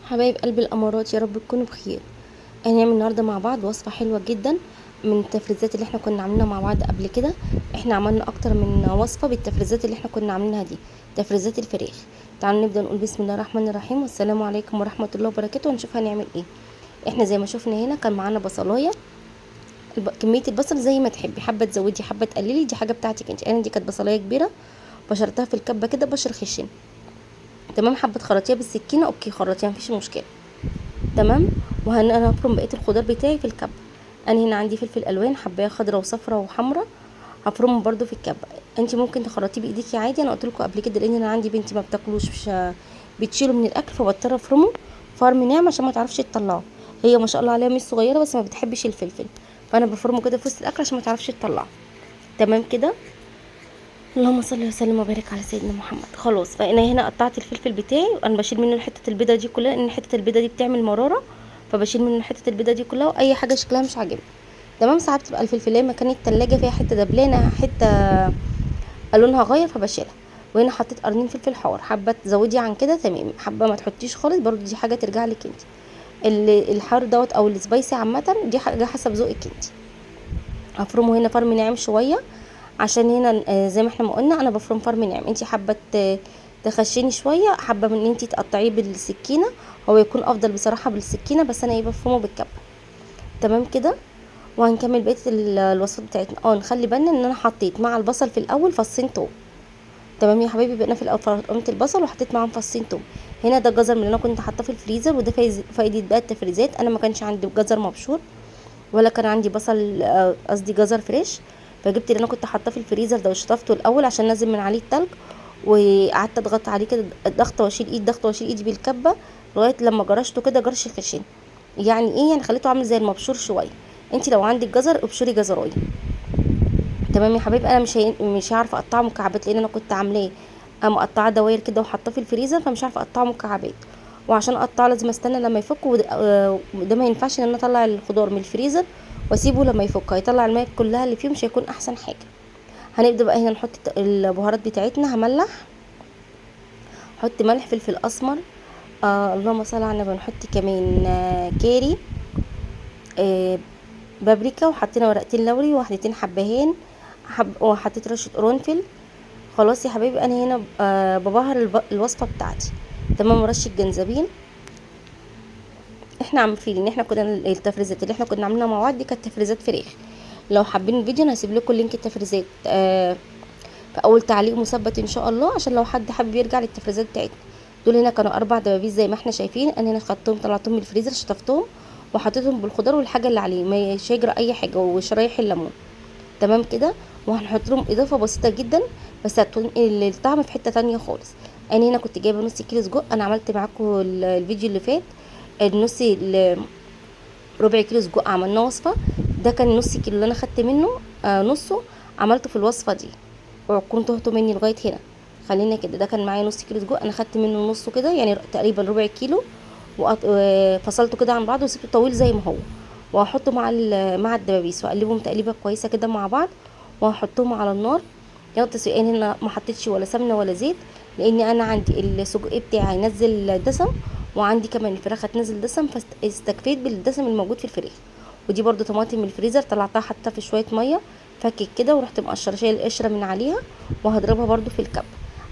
حبايب قلب الامارات، يا رب تكونوا بخير. هنعمل النهارده مع بعض وصفه حلوه جدا من التفريزات اللي احنا كنا عاملينها مع بعض قبل كده. احنا عملنا اكتر من وصفه بالتفريزات اللي احنا كنا عاملينها دي، تفريزات الفراخ. تعالوا نبدا نقول بسم الله الرحمن الرحيم، والسلام عليكم ورحمه الله وبركاته، ونشوف هنعمل ايه. احنا زي ما شفنا هنا كان معانا بصلايه. كميه البصل زي ما تحبي، حابه تزودي حابه تقللي، دي حاجه بتاعتك انت. انا دي كانت بصلايه كبيره، بشرتها في الكبه كده بشر خشن. تمام، حابه تخرطيها بالسكينه اوكي خرطيها مفيش مشكله. تمام. انا هفرم بقيه الخضار بتاعي في الكبه. انا هنا عندي فلفل الوان حبايه خضراء وصفراء وحمراء، هفرمهم برده في الكبه. انت ممكن تخرطيه بايديكي عادي، انا قلت لكم قبل كده لان انا عندي بنتي ما بتاكلوش، مش بتشيله من الاكل، فبضطر افرمه فرم ناعم عشان ما تعرفش تطلعه. هي ما شاء الله عليها مش صغيره بس ما بتحبش الفلفل، فانا بفرمه كده في وسط الاكل عشان ما تعرفش تطلعه. تمام كده. اللهم صل وسلم وبارك على سيدنا محمد. خلاص، فانا هنا قطعت الفلفل بتاعي، انا بشيل منه حته البيضه دي كلها لان حته البيضه دي بتعمل مراره، فبشيل منه حته البيضه دي كلها، واي حاجه شكلها مش عاجبني. تمام. ساعات بتبقى الفلفلايه مكان التلاجة فيها حته دبلانه، حته لونها غير فبشيلها. وهنا حطيت قرنين فلفل حار، حابه تزودي عن كده تمام، حابه ما تحطيش خالص برضو دي حاجه ترجع لك انت. الحار دوت او السبايسي عامه دي حاجه حسب ذوقك انت. هفرمه هنا فرم ناعم شويه، عشان هنا زي ما احنا ما قلنا انا بفرم فرم ناعم. انتي حابه تخشني شويه، حابه ان انتي تقطعيه بالسكينه، هو يكون افضل بصراحه بالسكينه، بس انا ايه بفرمه بالكبه. تمام كده. وهنكمل بقيه الوصفات بتاعتنا. نخلي بالنا ان انا حطيت مع البصل في الاول فصين توم. تمام يا حبايبي، بقينا في الاول فرمت البصل وحطيت معاهم فصين توم. هنا ده الجزر اللي انا كنت حاطاه في الفريزر، وده فايده بقى التفريزات. انا ما كانش عندي جزر مبشور ولا كان عندي بصل، قصدي جزر فريش، فجبت اللي انا كنت حاطاه في الفريزر ده وشطفته الاول عشان نزل من عليه التلج، وقعدت اضغط عليه كده ضغطه واشيل ايد، ضغطه واشيل ايدي بالكبه لغايه لما جرشته كده جرش خشن. يعني ايه؟ يعني خليته عامل زي المبشور شويه. انت لو عندك جزر ابشري جزرايه. تمام يا حبايبي. انا مش هعرف اقطعه مكعبات لان انا كنت عاملاه مقطعه دواير كده وحاطاه في الفريزر، فمش عارفه اقطعه مكعبات. وعشان اقطعه لازم استنى لما يفك، وده ما ينفعش ان انا اطلع الخضار من الفريزر واسيبه لما يفك، هيطلع الماء كلها اللي فيه، مش هيكون احسن حاجه. هنبدا بقى هنا نحط البهارات بتاعتنا. هملح، حط ملح، فلفل اسمر، اللهم صل على النبي، نحط كمان كاري، آه بابريكا، وحطينا ورقتين لوري وواحدتين حبهان، وحطيت رشه قرنفل. خلاص يا حبايبي، انا هنا ببهر الوصفه بتاعتي. تمام. رشه جنزبيل. احنا عارفين ان احنا كنا التفريزات اللي احنا كنا عاملينها مع بعض دي كانت تفريزات فراخ. لو حابين الفيديو انا هسيب لكم لينك التفريزات في اول تعليق مثبت ان شاء الله، عشان لو حد حابب يرجع للتفريزات بتاعتنا. دول هنا كانوا 4 دبابيس زي ما احنا شايفين. انا هنا خدتهم طلعتهم من الفريزر شطفتهم وحطيتهم بالخضار والحاجه اللي عليه، مش هيجرى اي حاجه، وشرايح الليمون. تمام كده. وهنحط لهم اضافه بسيطه جدا بس هتنقل الطعم في حته تانية خالص. انا هنا كنت جايبه نص كيلو سجق، انا عملت معاكم الفيديو اللي فات النص ربع كيلو سجق عملنا وصفه. ده كان نص كيلو اللي انا خدت منه، نصه عملته في الوصفه دي، وكنت تهتوا مني لغايه هنا. خلينا كده، ده كان معايا نص كيلو سجق، انا خدت منه نصه كده يعني تقريبا ربع كيلو، وفصلته كده عن بعض وسبته طويل زي ما هو. وهحطه مع الدبابيس واقلبهم تقليبه كويسه كده مع بعض، وهحطهم على النار. ياخد تسويقين. هنا ما حطيتش ولا سمنه ولا زيت، لان انا عندي السجق بتاعي هينزل دسم، وعندي كمان الفراخ هتنزل دسم، فاستكفيت بالدسم الموجود في الفراخ. ودي برده طماطم من الفريزر طلعتها حتى في شويه ميه، فكك كده ورحت مقشره شايل القشره من عليها، وهضربها برده في الكب.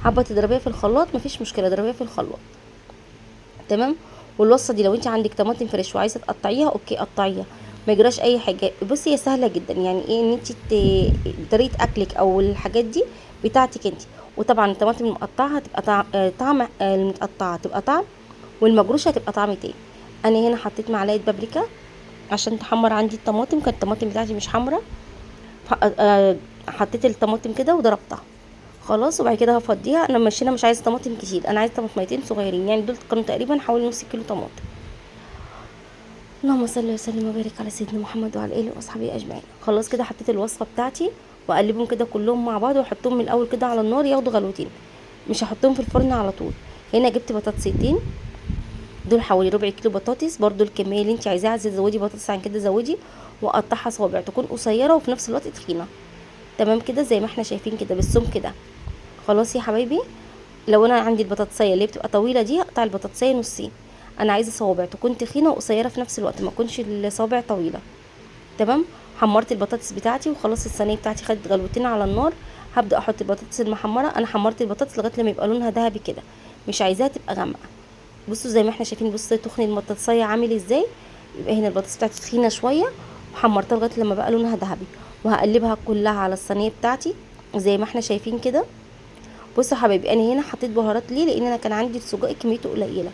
حابه تضربيها في الخلاط مفيش مشكله، ضربيها في الخلاط. تمام. والوصفه دي لو انت عندك طماطم فريش وعايزه تقطعيها اوكي قطعيها، ما يجراش اي حاجه. بصي هي سهله جدا، يعني ايه ان انت طريقه اكلك او الحاجات دي بتاعتك انت. وطبعا الطماطم المقطعه هتبقى طعم، المتقطعه تبقى طعم، والمجروشه هتبقى طعم تاني. انا هنا حطيت معلقه بابريكا عشان تحمر عندي الطماطم، كانت الطماطم بتاعتي مش حمراء. حطيت الطماطم كده وضربتها. خلاص. وبعد كده هفضيها. انا مش عايزه طماطم كتير، انا عايزه طماطميتين صغيرين، يعني دول كانوا تقريبا حوالي نص كيلو طماطم. اللهم صل وسلم وبارك على سيدنا محمد وعلى اله واصحابه اجمعين. خلاص كده حطيت الوصفه بتاعتي واقلبهم كده كلهم مع بعض، واحطهم من الاول كده على النار ياخدوا غلوتين، مش هحطهم في الفرن على طول. هنا جبت بطاطسيتين، دول حوالي ربع كيلو بطاطس، برضو الكميه اللي انت عايزاها، عايزه تزودي بطاطس عن كده زودي. واقطعها صوابع تكون قصيره وفي نفس الوقت تخينه. تمام كده زي ما احنا شايفين كده بالسم كده. خلاص يا حبايبي. لو انا عندي البطاطسيه اللي بتبقى طويله دي هقطع البطاطسيه نصين، انا عايزه صوابع تكون تخينه وقصيره في نفس الوقت، ما تكونش الصوابع طويله. تمام. حمرت البطاطس بتاعتي وخلاص الصينيه بتاعتي خدت غلوتين على النار. هبدا احط البطاطس المحمره. انا حمرت البطاطس لغايه لما يبقى لونها ذهبي كده، مش عايزاها تبقى غامقه. بصوا زي ما احنا شايفين، بصوا تخن البطاطسيه عامل ازاي. يبقى هنا البطاطس بتاعتي تخينه شويه وحمرتها لغايه لما بقى لونها ذهبي. وهقلبها كلها على الصينيه بتاعتي زي ما احنا شايفين كده. بصوا يا حبايبي، انا هنا حطيت بهارات ليه؟ لان انا كان عندي السجق كميته قليله.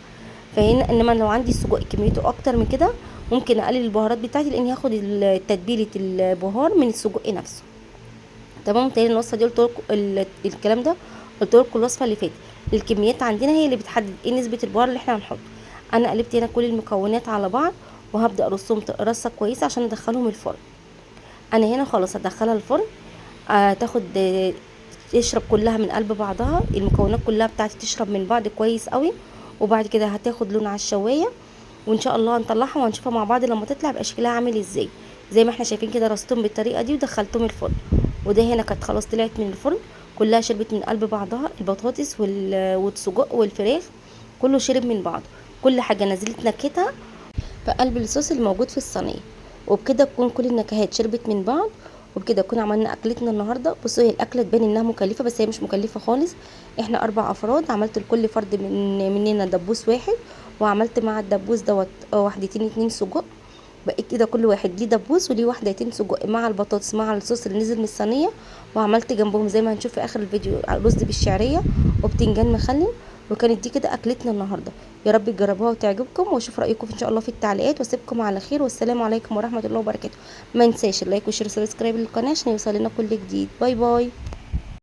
فهنا انما لو عندي السجق كميته اكتر من كده ممكن اقلل البهارات بتاعتي، لان هاخد تتبيله البهار من السجق نفسه. تمام. تاني الوصفه دي قلت لكم الكلام ده قلت لكم الوصفه اللي فاتت. الكميات عندنا هي اللي بتحدد ايه نسبه البهار اللي احنا هنحطه. انا قلبت هنا كل المكونات على بعض وهبدا ارصهم رصه كويسه عشان ادخلهم الفرن. انا هنا خلاص هدخلها الفرن. تاخد تشرب كلها من قلب بعضها، المكونات كلها بتاعتي تشرب من بعض كويس قوي. وبعد كده هتاخد لون على الشوايه، وان شاء الله هنطلعها وهنشوفها مع بعض لما تطلع يبقى شكلها عامل ازاي. زي ما احنا شايفين كده رصتهم بالطريقه دي ودخلتهم الفرن. وده هنا كانت خلاص طلعت من الفرن كلها، شربت من قلب بعضها، البطاطس والسجق والفراخ كله شرب من بعض. كل حاجه نزلت نكهتها في قلب الصوص الموجود في الصينيه. وبكده تكون كل النكهات شربت من بعض. وبكده نكون عملنا اكلتنا النهارده. بصوا هي الاكله تبان انها مكلفه بس هي مش مكلفه خالص. احنا 4 افراد، عملت لكل فرد مننا دبوس واحد. وعملت مع الدبوس دوت وحدتين 2 سجق. بقى كده كل واحد ليه دبوس وليه وحدتين سجق مع البطاطس مع الصوص اللي نزل من الصينيه. وعملت جنبهم زي ما هنشوف في اخر الفيديو رز بالشعريه وبتنجان مخلل. وكانت دي كده اكلتنا النهارده. يا رب تجربوها وتعجبكم، واشوف رايكم ان شاء الله في التعليقات، واسيبكم على خير والسلام عليكم ورحمه الله وبركاته. ما ننساش اللايك والشير والسبسكرايب للقناه عشان يوصل لنا كل جديد. باي باي.